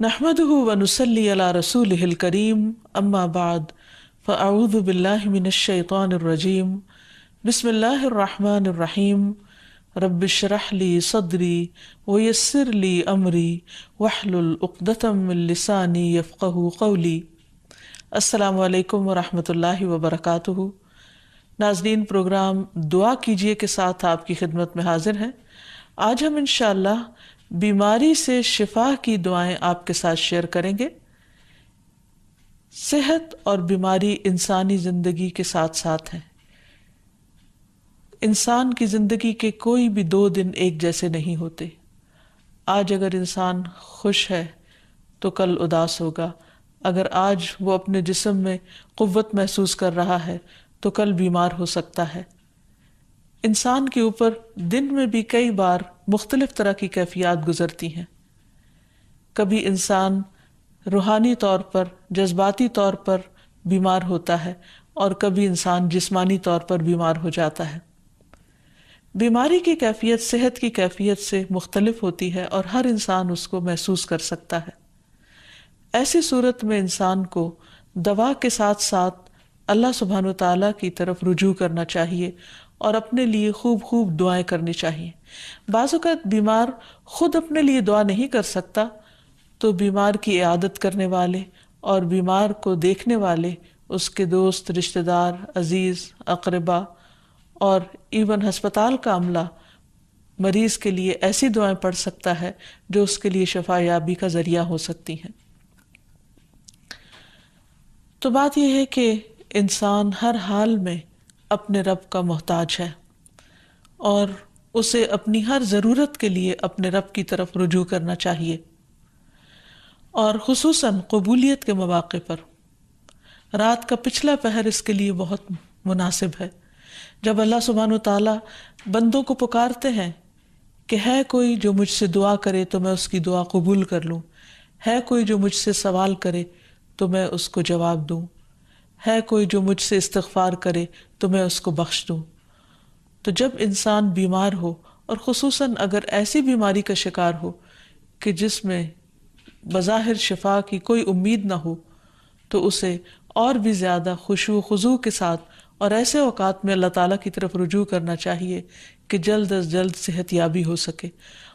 نحمده ونصلي على رسوله الكريم اما بعد فاعوذ بالله من الشيطان الرجيم بسم الله الرحمن الرحيم رب اشرح لي صدري ويسر لي امري واحلل عقدة من لساني يفقهوا قولي۔ السلام علیکم ورحمۃ اللہ وبرکاتہ۔ ناظرین، پروگرام دعا کیجئے کے ساتھ آپ کی خدمت میں حاضر ہیں۔ آج ہم انشاءاللہ بیماری سے شفا کی دعائیں آپ کے ساتھ شیئر کریں گے۔ صحت اور بیماری انسانی زندگی کے ساتھ ساتھ ہیں۔ انسان کی زندگی کے کوئی بھی 2 دن ایک جیسے نہیں ہوتے۔ آج اگر انسان خوش ہے تو کل اداس ہوگا، اگر آج وہ اپنے جسم میں قوت محسوس کر رہا ہے تو کل بیمار ہو سکتا ہے۔ انسان کے اوپر دن میں بھی کئی بار مختلف طرح کی کیفیات گزرتی ہیں۔ کبھی انسان روحانی طور پر، جذباتی طور پر بیمار ہوتا ہے اور کبھی انسان جسمانی طور پر بیمار ہو جاتا ہے۔ بیماری کی کیفیت صحت کی کیفیت سے مختلف ہوتی ہے اور ہر انسان اس کو محسوس کر سکتا ہے۔ ایسی صورت میں انسان کو دوا کے ساتھ ساتھ اللہ سبحانہ وتعالیٰ کی طرف رجوع کرنا چاہیے اور اپنے لیے خوب دعائیں کرنی چاہیے۔ بعض اوقات بیمار خود اپنے لیے دعا نہیں کر سکتا تو بیمار کی عیادت کرنے والے اور بیمار کو دیکھنے والے، اس کے دوست، رشتہ دار، عزیز، اقربا اور ایون ہسپتال کا عملہ مریض کے لیے ایسی دعائیں پڑھ سکتا ہے جو اس کے لیے شفا یابی کا ذریعہ ہو سکتی ہیں۔ تو بات یہ ہے کہ انسان ہر حال میں اپنے رب کا محتاج ہے اور اسے اپنی ہر ضرورت کے لیے اپنے رب کی طرف رجوع کرنا چاہیے، اور خصوصاً قبولیت کے مواقع پر۔ رات کا پچھلا پہر اس کے لیے بہت مناسب ہے، جب اللہ سبحانہ وتعالیٰ بندوں کو پکارتے ہیں کہ ہے کوئی جو مجھ سے دعا کرے تو میں اس کی دعا قبول کر لوں، ہے کوئی جو مجھ سے سوال کرے تو میں اس کو جواب دوں، ہے کوئی جو مجھ سے استغفار کرے تو میں اس کو بخش دوں۔ تو جب انسان بیمار ہو، اور خصوصاً اگر ایسی بیماری کا شکار ہو کہ جس میں بظاہر شفا کی کوئی امید نہ ہو، تو اسے اور بھی زیادہ خشوع و خضوع کے ساتھ اور ایسے اوقات میں اللہ تعالیٰ کی طرف رجوع کرنا چاہیے کہ جلد از جلد صحت یابی ہو سکے۔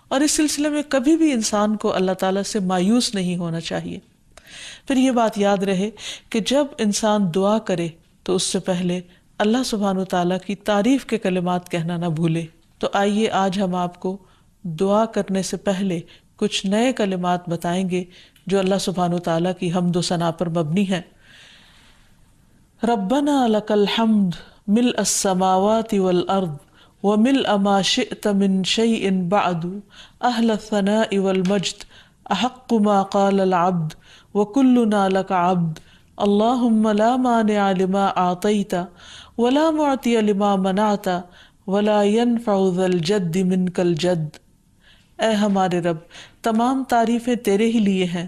اور اس سلسلے میں کبھی بھی انسان کو اللہ تعالیٰ سے مایوس نہیں ہونا چاہیے۔ پھر یہ بات یاد رہے کہ جب انسان دعا کرے تو اس سے پہلے اللہ سبحانہ وتعالیٰ کی تعریف کے کلمات کہنا نہ بھولے۔ تو آئیے آج ہم آپ کو دعا کرنے سے پہلے کچھ نئے کلمات بتائیں گے جو اللہ سبحانہ وتعالیٰ کی حمد و ثنا پر مبنی ہیں۔ ربنا لک الحمد ملء السماوات والارض وملء ما شئت من شیء بعد اہل الثناء والمجد احق ما قال العبد وكلنا لك عبد اللهم لا مانع لما اعطيت ولا معطي لما منعت ولا ينفع ذا الجد منك الجد۔ اے ہمارے رب، تمام تعریفیں تیرے ہی لیے ہیں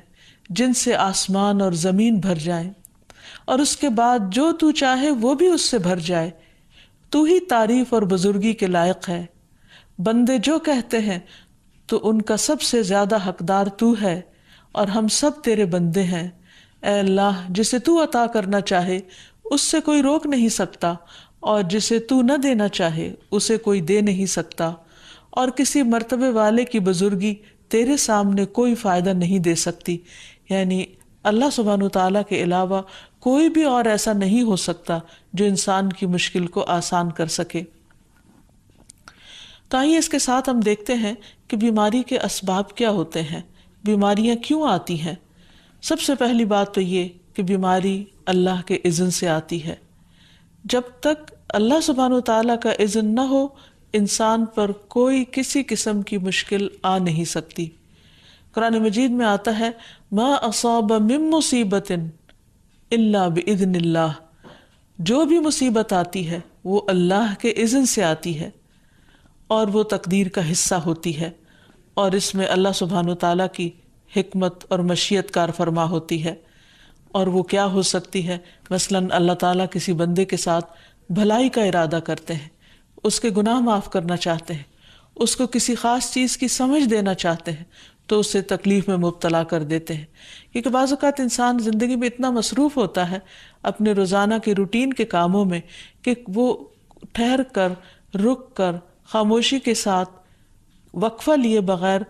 جن سے آسمان اور زمین بھر جائیں، اور اس کے بعد جو تو چاہے وہ بھی اس سے بھر جائے۔ تو ہی تعریف اور بزرگی کے لائق ہے۔ بندے جو کہتے ہیں تو ان کا سب سے زیادہ حقدار تو ہے، اور ہم سب تیرے بندے ہیں۔ اے اللہ، جسے تو عطا کرنا چاہے اس سے کوئی روک نہیں سکتا، اور جسے تو نہ دینا چاہے اسے کوئی دے نہیں سکتا، اور کسی مرتبے والے کی بزرگی تیرے سامنے کوئی فائدہ نہیں دے سکتی۔ یعنی اللہ سبحانہ وتعالیٰ کے علاوہ کوئی بھی اور ایسا نہیں ہو سکتا جو انسان کی مشکل کو آسان کر سکے۔ تو آئیے اس کے ساتھ ہم دیکھتے ہیں کہ بیماری کے اسباب کیا ہوتے ہیں، بیماریاں کیوں آتی ہیں۔ سب سے پہلی بات تو یہ کہ بیماری اللہ کے اذن سے آتی ہے۔ جب تک اللہ سبحانہ وتعالیٰ کا اذن نہ ہو، انسان پر کوئی کسی قسم کی مشکل آ نہیں سکتی۔ قرآن مجید میں آتا ہے ما اصاب من مصیبت الا باذن اللہ، جو بھی مصیبت آتی ہے وہ اللہ کے اذن سے آتی ہے اور وہ تقدیر کا حصہ ہوتی ہے، اور اس میں اللہ سبحانہ وتعالیٰ کی حکمت اور مشیت کار فرما ہوتی ہے۔ اور وہ کیا ہو سکتی ہے؟ مثلاً اللہ تعالیٰ کسی بندے کے ساتھ بھلائی کا ارادہ کرتے ہیں، اس کے گناہ معاف کرنا چاہتے ہیں، اس کو کسی خاص چیز کی سمجھ دینا چاہتے ہیں، تو اسے تکلیف میں مبتلا کر دیتے ہیں، کیونکہ بعض اوقات انسان زندگی میں اتنا مصروف ہوتا ہے اپنے روزانہ کے روٹین کے کاموں میں کہ وہ ٹھہر کر، رک کر، خاموشی کے ساتھ وقفہ لیے بغیر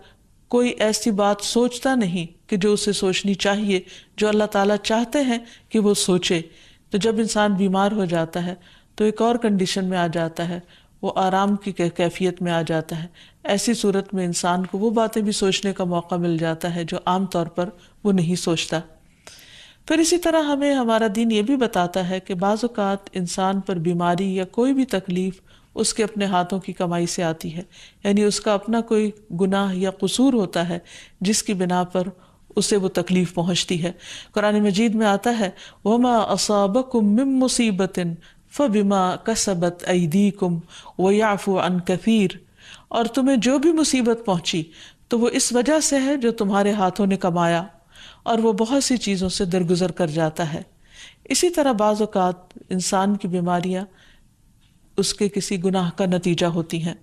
کوئی ایسی بات سوچتا نہیں کہ جو اسے سوچنی چاہیے، جو اللہ تعالیٰ چاہتے ہیں کہ وہ سوچے۔ تو جب انسان بیمار ہو جاتا ہے تو ایک اور کنڈیشن میں آ جاتا ہے، وہ آرام کی کیفیت میں آ جاتا ہے۔ ایسی صورت میں انسان کو وہ باتیں بھی سوچنے کا موقع مل جاتا ہے جو عام طور پر وہ نہیں سوچتا۔ پھر اسی طرح ہمیں ہمارا دین یہ بھی بتاتا ہے کہ بعض اوقات انسان پر بیماری یا کوئی بھی تکلیف اس کے اپنے ہاتھوں کی کمائی سے آتی ہے، یعنی اس کا اپنا کوئی گناہ یا قصور ہوتا ہے جس کی بنا پر اسے وہ تکلیف پہنچتی ہے۔ قرآن مجید میں آتا ہے وَمَا أَصَابَكُم مِّن مُّصِيبَةٍ فَبِمَا كَسَبَتْ أَيْدِيكُمْ وَيَعْفُو عَن كَثِيرٍ، اور تمہیں جو بھی مصیبت پہنچی تو وہ اس وجہ سے ہے جو تمہارے ہاتھوں نے کمایا، اور وہ بہت سی چیزوں سے درگزر کر جاتا ہے۔ اسی طرح بعض اوقات انسان کی بیماریاں اس کے کسی گناہ کا نتیجہ ہوتی ہیں۔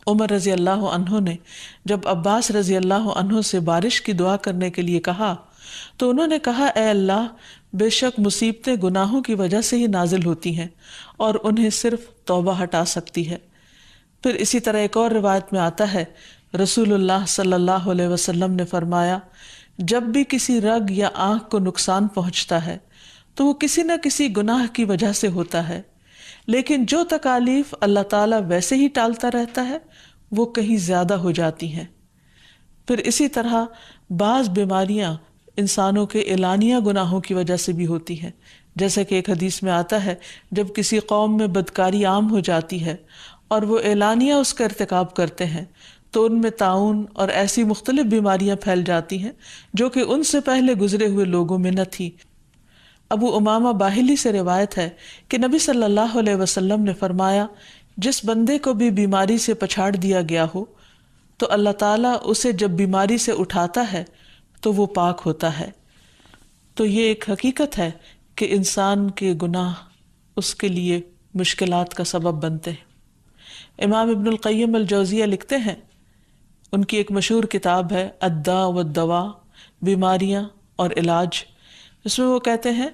عمر رضی اللہ عنہ نے جب عباس رضی اللہ عنہ سے بارش کی دعا کرنے کے لیے کہا تو انہوں نے کہا اے اللہ، بے شک مصیبتیں گناہوں کی وجہ سے ہی نازل ہوتی ہیں اور انہیں صرف توبہ ہٹا سکتی ہے۔ پھر اسی طرح ایک اور روایت میں آتا ہے رسول اللہ صلی اللہ علیہ وسلم نے فرمایا جب بھی کسی رگ یا آنکھ کو نقصان پہنچتا ہے تو وہ کسی نہ کسی گناہ کی وجہ سے ہوتا ہے، لیکن جو تکالیف اللہ تعالیٰ ویسے ہی ٹالتا رہتا ہے وہ کہیں زیادہ ہو جاتی ہیں۔ پھر اسی طرح بعض بیماریاں انسانوں کے اعلانیہ گناہوں کی وجہ سے بھی ہوتی ہیں، جیسا کہ ایک حدیث میں آتا ہے جب کسی قوم میں بدکاری عام ہو جاتی ہے اور وہ اعلانیہ اس کا ارتکاب کرتے ہیں تو ان میں طاعون اور ایسی مختلف بیماریاں پھیل جاتی ہیں جو کہ ان سے پہلے گزرے ہوئے لوگوں میں نہ تھی۔ ابو امامہ باہلی سے روایت ہے کہ نبی صلی اللہ علیہ وسلم نے فرمایا جس بندے کو بھی بیماری سے پچھاڑ دیا گیا ہو تو اللہ تعالیٰ اسے جب بیماری سے اٹھاتا ہے تو وہ پاک ہوتا ہے۔ تو یہ ایک حقیقت ہے کہ انسان کے گناہ اس کے لیے مشکلات کا سبب بنتے ہیں۔ امام ابن القیم الجوزیہ لکھتے ہیں، ان کی ایک مشہور کتاب ہے الداء والدواء، بیماریاں اور علاج، اس میں وہ کہتے ہیں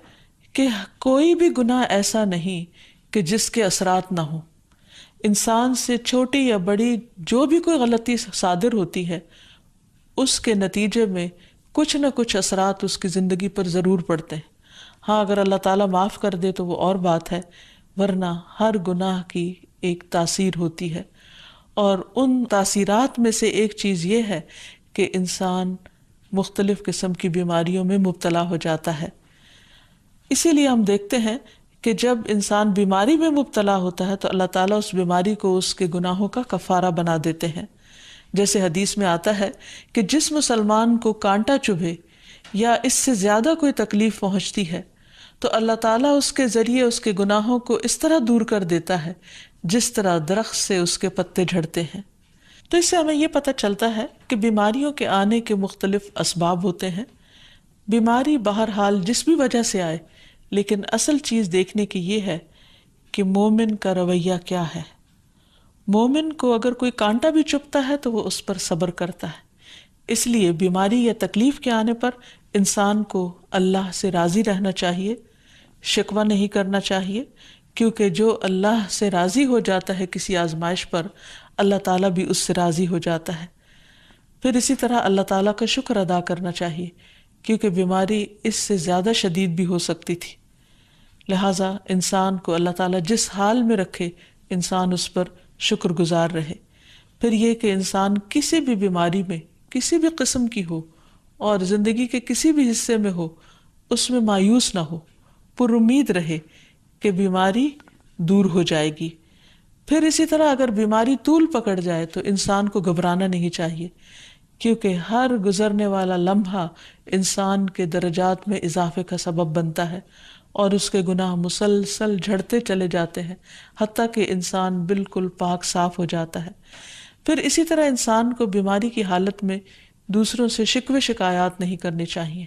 کہ کوئی بھی گناہ ایسا نہیں کہ جس کے اثرات نہ ہوں۔ انسان سے چھوٹی یا بڑی جو بھی کوئی غلطی صادر ہوتی ہے اس کے نتیجے میں کچھ نہ کچھ اثرات اس کی زندگی پر ضرور پڑتے ہیں۔ ہاں اگر اللہ تعالیٰ معاف کر دے تو وہ اور بات ہے، ورنہ ہر گناہ کی ایک تاثیر ہوتی ہے، اور ان تاثیرات میں سے ایک چیز یہ ہے کہ انسان مختلف قسم کی بیماریوں میں مبتلا ہو جاتا ہے۔ اسی لیے ہم دیکھتے ہیں کہ جب انسان بیماری میں مبتلا ہوتا ہے تو اللہ تعالیٰ اس بیماری کو اس کے گناہوں کا کفارہ بنا دیتے ہیں۔ جیسے حدیث میں آتا ہے کہ جس مسلمان کو کانٹا چبھے یا اس سے زیادہ کوئی تکلیف پہنچتی ہے تو اللہ تعالیٰ اس کے ذریعے اس کے گناہوں کو اس طرح دور کر دیتا ہے جس طرح درخت سے اس کے پتے جھڑتے ہیں۔ تو اس سے ہمیں یہ پتہ چلتا ہے کہ بیماریوں کے آنے کے مختلف اسباب ہوتے ہیں۔ بیماری بہرحال جس بھی وجہ سے آئے، لیکن اصل چیز دیکھنے کی یہ ہے کہ مومن کا رویہ کیا ہے۔ مومن کو اگر کوئی کانٹا بھی چبھتا ہے تو وہ اس پر صبر کرتا ہے۔ اس لیے بیماری یا تکلیف کے آنے پر انسان کو اللہ سے راضی رہنا چاہیے، شکوہ نہیں کرنا چاہیے، کیونکہ جو اللہ سے راضی ہو جاتا ہے کسی آزمائش پر، اللہ تعالیٰ بھی اس سے راضی ہو جاتا ہے۔ پھر اسی طرح اللہ تعالیٰ کا شکر ادا کرنا چاہیے، کیونکہ بیماری اس سے زیادہ شدید بھی ہو سکتی تھی۔ لہٰذا انسان کو اللہ تعالیٰ جس حال میں رکھے انسان اس پر شکر گزار رہے۔ پھر یہ کہ انسان کسی بھی بیماری میں کسی بھی قسم کی ہو اور زندگی کے کسی بھی حصے میں ہو، اس میں مایوس نہ ہو، پر امید رہے کہ بیماری دور ہو جائے گی۔ پھر اسی طرح اگر بیماری طول پکڑ جائے تو انسان کو گھبرانا نہیں چاہیے، کیونکہ ہر گزرنے والا لمحہ انسان کے درجات میں اضافے کا سبب بنتا ہے اور اس کے گناہ مسلسل جھڑتے چلے جاتے ہیں حتیٰ کہ انسان بالکل پاک صاف ہو جاتا ہے۔ پھر اسی طرح انسان کو بیماری کی حالت میں دوسروں سے شکوے شکایات نہیں کرنی چاہیے،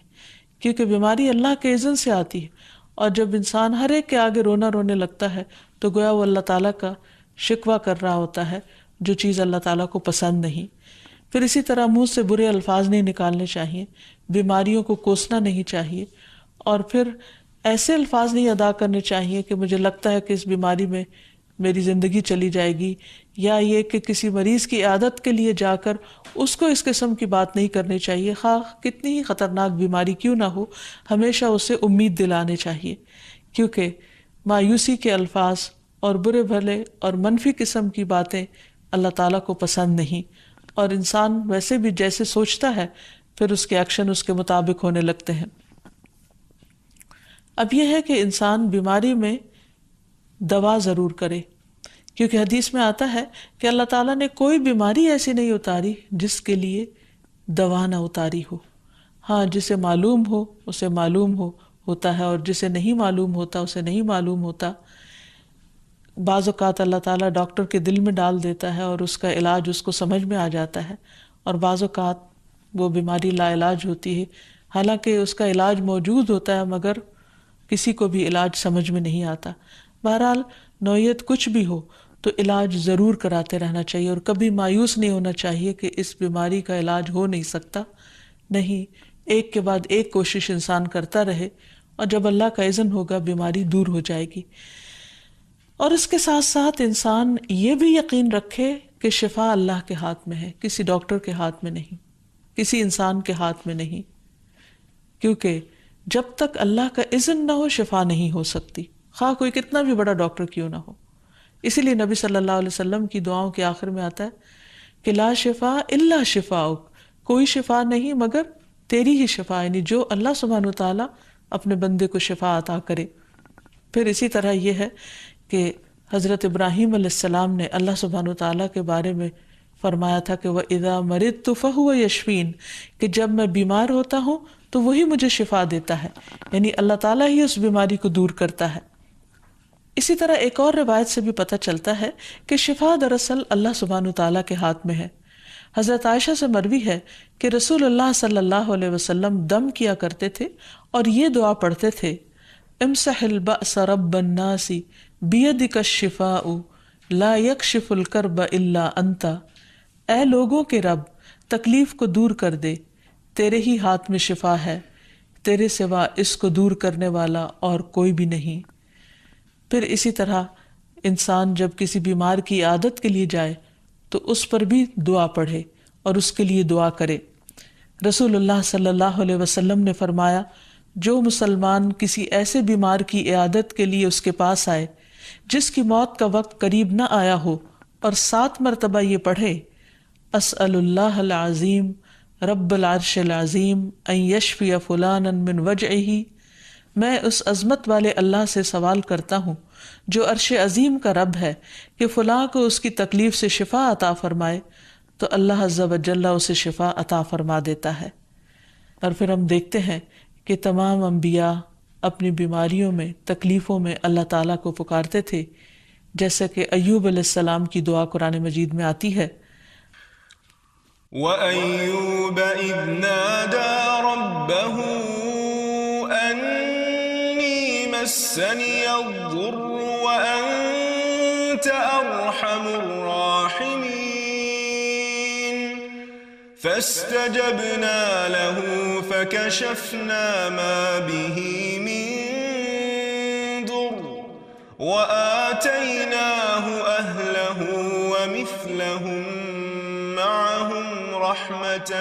کیونکہ بیماری اللہ کے اذن سے آتی ہے، اور جب انسان ہر ایک کے آگے رونے لگتا ہے تو گویا وہ اللہ تعالیٰ کا شکوہ کر رہا ہوتا ہے، جو چیز اللہ تعالیٰ کو پسند نہیں۔ پھر اسی طرح منہ سے برے الفاظ نہیں نکالنے چاہیے، بیماریوں کو کوسنا نہیں چاہیے، اور پھر ایسے الفاظ نہیں ادا کرنے چاہیے کہ مجھے لگتا ہے کہ اس بیماری میں میری زندگی چلی جائے گی، یا یہ کہ کسی مریض کی عیادت کے لیے جا کر اس کو اس قسم کی بات نہیں کرنی چاہیے، خواہ کتنی ہی خطرناک بیماری کیوں نہ ہو، ہمیشہ اسے امید دلانے چاہیے، کیونکہ مایوسی کے الفاظ اور برے بھلے اور منفی قسم کی باتیں اللہ تعالیٰ کو پسند نہیں، اور انسان ویسے بھی جیسے سوچتا ہے پھر اس کے ایکشن اس کے مطابق ہونے لگتے ہیں۔ اب یہ ہے کہ انسان بیماری میں دوا ضرور کرے، کیونکہ حدیث میں آتا ہے کہ اللہ تعالیٰ نے کوئی بیماری ایسی نہیں اتاری جس کے لیے دوا نہ اتاری ہو۔ ہاں، جسے معلوم ہو اسے معلوم ہوتا ہے، اور جسے نہیں معلوم ہوتا اسے نہیں معلوم ہوتا۔ بعض اوقات اللہ تعالیٰ ڈاکٹر کے دل میں ڈال دیتا ہے اور اس کا علاج اس کو سمجھ میں آ جاتا ہے، اور بعض اوقات وہ بیماری لا علاج ہوتی ہے، حالانکہ اس کا علاج موجود ہوتا ہے مگر کسی کو بھی علاج سمجھ میں نہیں آتا۔ بہرحال نوعیت کچھ بھی ہو تو علاج ضرور کراتے رہنا چاہیے، اور کبھی مایوس نہیں ہونا چاہیے کہ اس بیماری کا علاج ہو نہیں سکتا، نہیں، ایک کے بعد ایک کوشش انسان کرتا رہے، اور جب اللہ کا اذن ہوگا بیماری دور ہو جائے گی۔ اور اس کے ساتھ ساتھ انسان یہ بھی یقین رکھے کہ شفا اللہ کے ہاتھ میں ہے، کسی ڈاکٹر کے ہاتھ میں نہیں، کسی انسان کے ہاتھ میں نہیں، کیونکہ جب تک اللہ کا اذن نہ ہو شفا نہیں ہو سکتی، خواہ کوئی کتنا بھی بڑا ڈاکٹر کیوں نہ ہو۔ اسی لیے نبی صلی اللہ علیہ وسلم کی دعاؤں کے آخر میں آتا ہے کہ لا شفا الا شفاؤک، کوئی شفا نہیں مگر تیری ہی شفا، یعنی جو اللہ سبحانہ وتعالیٰ اپنے بندے کو شفا عطا کرے۔ پھر اسی طرح یہ ہے کہ حضرت ابراہیم علیہ السلام نے اللہ سبحانہ وتعالیٰ کے بارے میں فرمایا تھا کہ وَإِذَا مَرِضْتُ فَهُوَ يَشْفِينِ، کہ جب میں بیمار ہوتا ہوں تو وہی مجھے شفا دیتا ہے، یعنی اللہ تعالیٰ ہی اس بیماری کو دور کرتا ہے۔ اسی طرح ایک اور روایت سے بھی پتہ چلتا ہے کہ شفا دراصل اللہ سبحانہ وتعالیٰ کے ہاتھ میں ہے۔ حضرت عائشہ سے مروی ہے کہ رسول اللہ صلی اللہ علیہ وسلم دم کیا کرتے تھے اور یہ دعا پڑھتے تھے، امسح البأس رب الناس بیدک الشفاء لا یکشف الکرب الا انت، اے لوگوں کے رب تکلیف کو دور کر دے، تیرے ہی ہاتھ میں شفا ہے، تیرے سوا اس کو دور کرنے والا اور کوئی بھی نہیں۔ پھر اسی طرح انسان جب کسی بیمار کی عادت کے لیے جائے تو اس پر بھی دعا پڑھے اور اس کے لیے دعا کرے۔ رسول اللہ صلی اللہ علیہ وسلم نے فرمایا، جو مسلمان کسی ایسے بیمار کی عیادت کے لیے اس کے پاس آئے جس کی موت کا وقت قریب نہ آیا ہو اور 7 مرتبہ یہ پڑھے، اسأل اللہ العظیم رب العرش العظیم ان یشفی فلانا من وجعہ، میں اس عظمت والے اللہ سے سوال کرتا ہوں جو عرش عظیم کا رب ہے کہ فلاں کو اس کی تکلیف سے شفا عطا فرمائے، تو اللہ عز و جل اسے شفا عطا فرما دیتا ہے۔ اور پھر ہم دیکھتے ہیں کہ تمام انبیاء اپنی بیماریوں میں، تکلیفوں میں اللہ تعالیٰ کو پکارتے تھے، جیسا کہ ایوب علیہ السلام کی دعا قرآن مجید میں آتی ہے، وَأَيُّوبَ إِذْ نَادَى رَبَّهُ أَنِّي مَسَّنِيَ الضُّرُّ وَأَنْتَ أَرْحَمُ الرَّاحِمِينَ فَاسْتَجَبْنَا لَهُ فَكَشَفْنَا مَا بِهِ مِنْ ضُرٍّ وَآتَيْنَاهُ أَهْلَهُ وَمِثْلَهُمْ معهم رحمة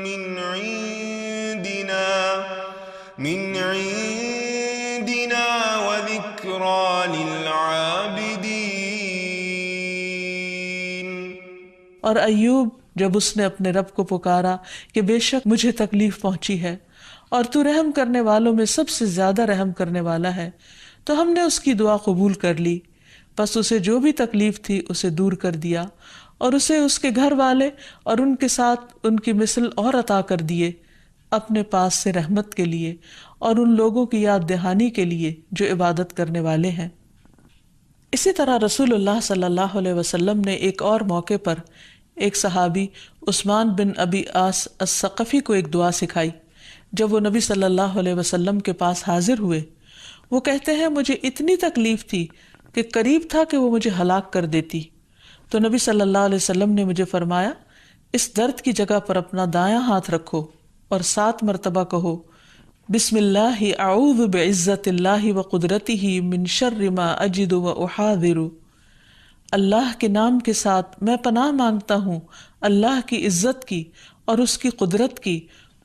من عندنا وذكرى للعابدين۔ اور ایوب جب اس نے اپنے رب کو پکارا کہ بے شک مجھے تکلیف پہنچی ہے اور تو رحم کرنے والوں میں سب سے زیادہ رحم کرنے والا ہے، تو ہم نے اس کی دعا قبول کر لی، پس اسے جو بھی تکلیف تھی اسے دور کر دیا، اور اسے اس کے گھر والے اور ان کے ساتھ ان کی مثل اور عطا کر دیے اپنے پاس سے رحمت کے لیے اور ان لوگوں کی یاد دہانی کے لیے جو عبادت کرنے والے ہیں۔ اسی طرح رسول اللہ صلی اللہ علیہ وسلم نے ایک اور موقع پر ایک صحابی عثمان بن ابی عاص الثقفی کو ایک دعا سکھائی۔ جب وہ نبی صلی اللہ علیہ وسلم کے پاس حاضر ہوئے، وہ کہتے ہیں مجھے اتنی تکلیف تھی کہ قریب تھا کہ وہ مجھے ہلاک کر دیتی، تو نبی صلی اللہ علیہ وسلم نے مجھے فرمایا اس درد کی جگہ پر اپنا دایاں ہاتھ رکھو اور 7 مرتبہ کہو بسم اللہ اعوذ بعزت اللہ وقدرتہ من شر ما اجد واحاذر، اللہ کے نام کے ساتھ میں پناہ مانگتا ہوں اللہ کی عزت کی اور اس کی قدرت کی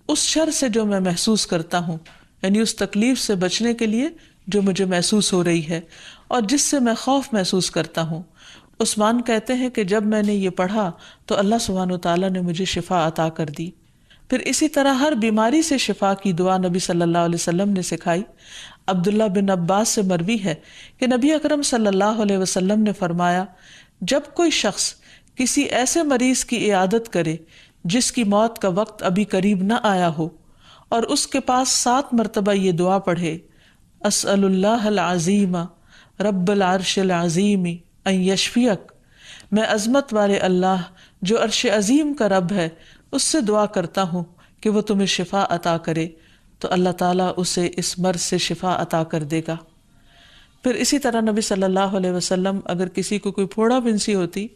اس شر سے جو میں محسوس کرتا ہوں، یعنی اس تکلیف سے بچنے کے لیے جو مجھے محسوس ہو رہی ہے اور جس سے میں خوف محسوس کرتا ہوں۔ عثمان کہتے ہیں کہ جب میں نے یہ پڑھا تو اللہ سبحانہ وتعالیٰ نے مجھے شفا عطا کر دی۔ پھر اسی طرح ہر بیماری سے شفا کی دعا نبی صلی اللہ علیہ وسلم نے سکھائی۔ عبداللہ بن عباس سے مروی ہے کہ نبی اکرم صلی اللہ علیہ وسلم نے فرمایا، جب کوئی شخص کسی ایسے مریض کی عیادت کرے جس کی موت کا وقت ابھی قریب نہ آیا ہو اور اس کے پاس 7 مرتبہ یہ دعا پڑھے، اسأل اللہ العظیم رب العرش العظیم ان یشفیک، میں عظمت والے اللہ جو عرش عظیم کا رب ہے اس سے دعا کرتا ہوں کہ وہ تمہیں شفا عطا کرے، تو اللہ تعالیٰ اسے اس مرض سے شفا عطا کر دے گا۔ پھر اسی طرح نبی صلی اللہ علیہ وسلم اگر کسی کو کوئی پھوڑا بنسی ہوتی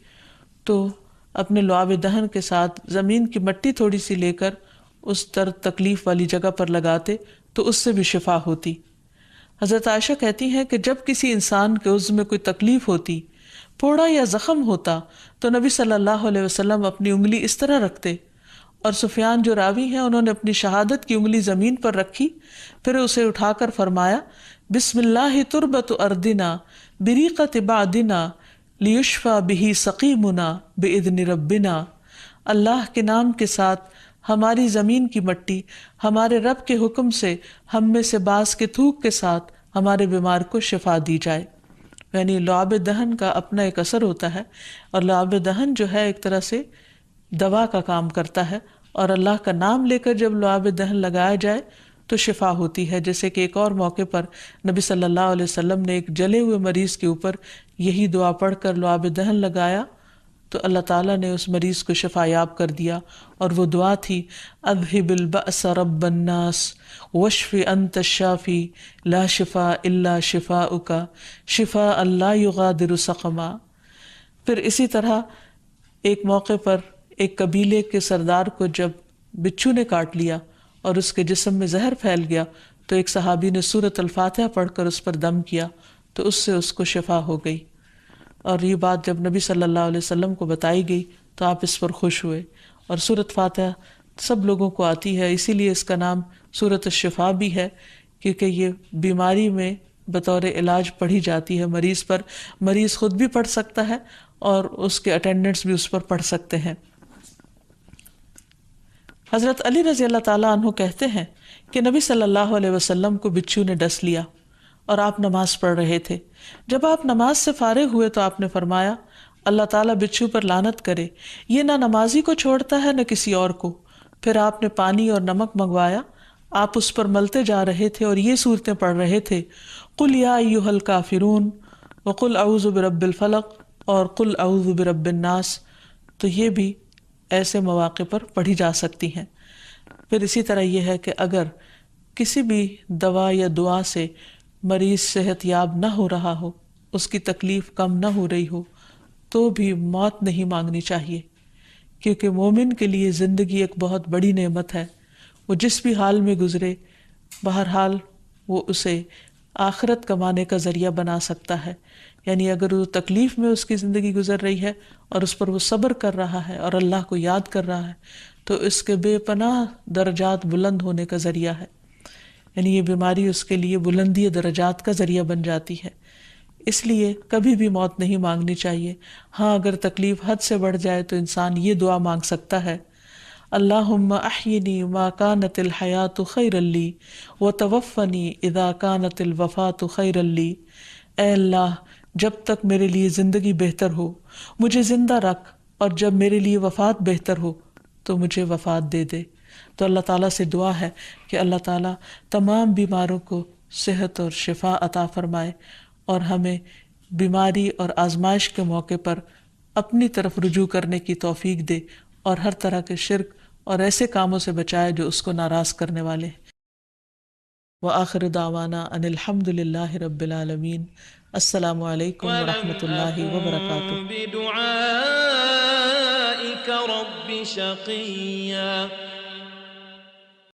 تو اپنے لعاب دہن کے ساتھ زمین کی مٹی تھوڑی سی لے کر اس درد تکلیف والی جگہ پر لگاتے تو اس سے بھی شفا ہوتی۔ حضرت عائشہ کہتی ہیں کہ جب کسی انسان کے عضو میں کوئی تکلیف ہوتی، پھوڑا یا زخم ہوتا، تو نبی صلی اللہ علیہ وسلم اپنی انگلی اس طرح رکھتے، اور سفیان جو راوی ہیں انہوں نے اپنی شہادت کی انگلی زمین پر رکھی، پھر اسے اٹھا کر فرمایا بسم اللہ تربت اردنا بریقت بعدنا لیشفى به سقیمنا باذن ربنا، اللہ کے نام کے ساتھ ہماری زمین کی مٹی ہمارے رب کے حکم سے ہم میں سے بعض کے تھوک کے ساتھ ہمارے بیمار کو شفا دی جائے۔ یعنی لعاب دہن کا اپنا ایک اثر ہوتا ہے، اور لعاب دہن جو ہے ایک طرح سے دوا کا کام کرتا ہے، اور اللہ کا نام لے کر جب لعاب دہن لگایا جائے تو شفا ہوتی ہے۔ جیسے کہ ایک اور موقع پر نبی صلی اللہ علیہ وسلم نے ایک جلے ہوئے مریض کے اوپر یہی دعا پڑھ کر لعاب دہن لگایا تو اللہ تعالیٰ نے اس مریض کو شفا یاب کر دیا، اور وہ دعا تھی اذہب البأس رب الناس واشف انت الشافی لا شفاء الا شفاؤک شفاء لا یغادر سقما۔ پھر اسی طرح ایک موقع پر ایک قبیلے کے سردار کو جب بچھو نے کاٹ لیا اور اس کے جسم میں زہر پھیل گیا تو ایک صحابی نے سورۃ الفاتحہ پڑھ کر اس پر دم کیا تو اس سے اس کو شفا ہو گئی، اور یہ بات جب نبی صلی اللہ علیہ وسلم کو بتائی گئی تو آپ اس پر خوش ہوئے۔ اور سورۃ فاتحہ سب لوگوں کو آتی ہے، اسی لیے اس کا نام سورۃ الشفا بھی ہے، کیونکہ یہ بیماری میں بطور علاج پڑھی جاتی ہے مریض پر، مریض خود بھی پڑھ سکتا ہے اور اس کے اٹینڈنٹس بھی اس پر پڑھ سکتے ہیں۔ حضرت علی رضی اللہ تعالیٰ عنہ کہتے ہیں کہ نبی صلی اللہ علیہ وسلم کو بچھو نے ڈس لیا اور آپ نماز پڑھ رہے تھے۔ جب آپ نماز سے فارغ ہوئے تو آپ نے فرمایا اللہ تعالیٰ بچھو پر لعنت کرے، یہ نہ نمازی کو چھوڑتا ہے نہ کسی اور کو۔ پھر آپ نے پانی اور نمک منگوایا، آپ اس پر ملتے جا رہے تھے اور یہ صورتیں پڑھ رہے تھے قل یا ایھا الکافرون وقل اعوذ برب الفلق اور قل اعوذ برب الناس، تو یہ بھی ایسے مواقع پر پڑھی جا سکتی ہیں۔ پھر اسی طرح یہ ہے کہ اگر کسی بھی دوا یا دعا سے مریض صحت یاب نہ ہو رہا ہو، اس کی تکلیف کم نہ ہو رہی ہو، تو بھی موت نہیں مانگنی چاہیے، کیونکہ مومن کے لیے زندگی ایک بہت بڑی نعمت ہے۔ وہ جس بھی حال میں گزرے، بہرحال وہ اسے آخرت کمانے کا ذریعہ بنا سکتا ہے۔ یعنی اگر وہ تکلیف میں اس کی زندگی گزر رہی ہے اور اس پر وہ صبر کر رہا ہے اور اللہ کو یاد کر رہا ہے تو اس کے بے پناہ درجات بلند ہونے کا ذریعہ ہے۔ یعنی یہ بیماری اس کے لیے بلندی درجات کا ذریعہ بن جاتی ہے، اس لیے کبھی بھی موت نہیں مانگنی چاہیے۔ ہاں اگر تکلیف حد سے بڑھ جائے تو انسان یہ دعا مانگ سکتا ہے اللہم احینی ما کانت الحیات خیرا لی وتوفنی اذا کانت الوفات خیرا لی، اے اللہ جب تک میرے لیے زندگی بہتر ہو مجھے زندہ رکھ، اور جب میرے لیے وفات بہتر ہو تو مجھے وفات دے دے۔ تو اللہ تعالیٰ سے دعا ہے کہ اللہ تعالیٰ تمام بیماروں کو صحت اور شفا عطا فرمائے، اور ہمیں بیماری اور آزمائش کے موقع پر اپنی طرف رجوع کرنے کی توفیق دے، اور ہر طرح کے شرک اور ایسے کاموں سے بچائے جو اس کو ناراض کرنے والے ہیں۔ وآخر دعوانا ان الحمد للہ رب العالمین۔ السلام علیکم ورحمۃ اللہ وبرکاتہ۔ رب شقيا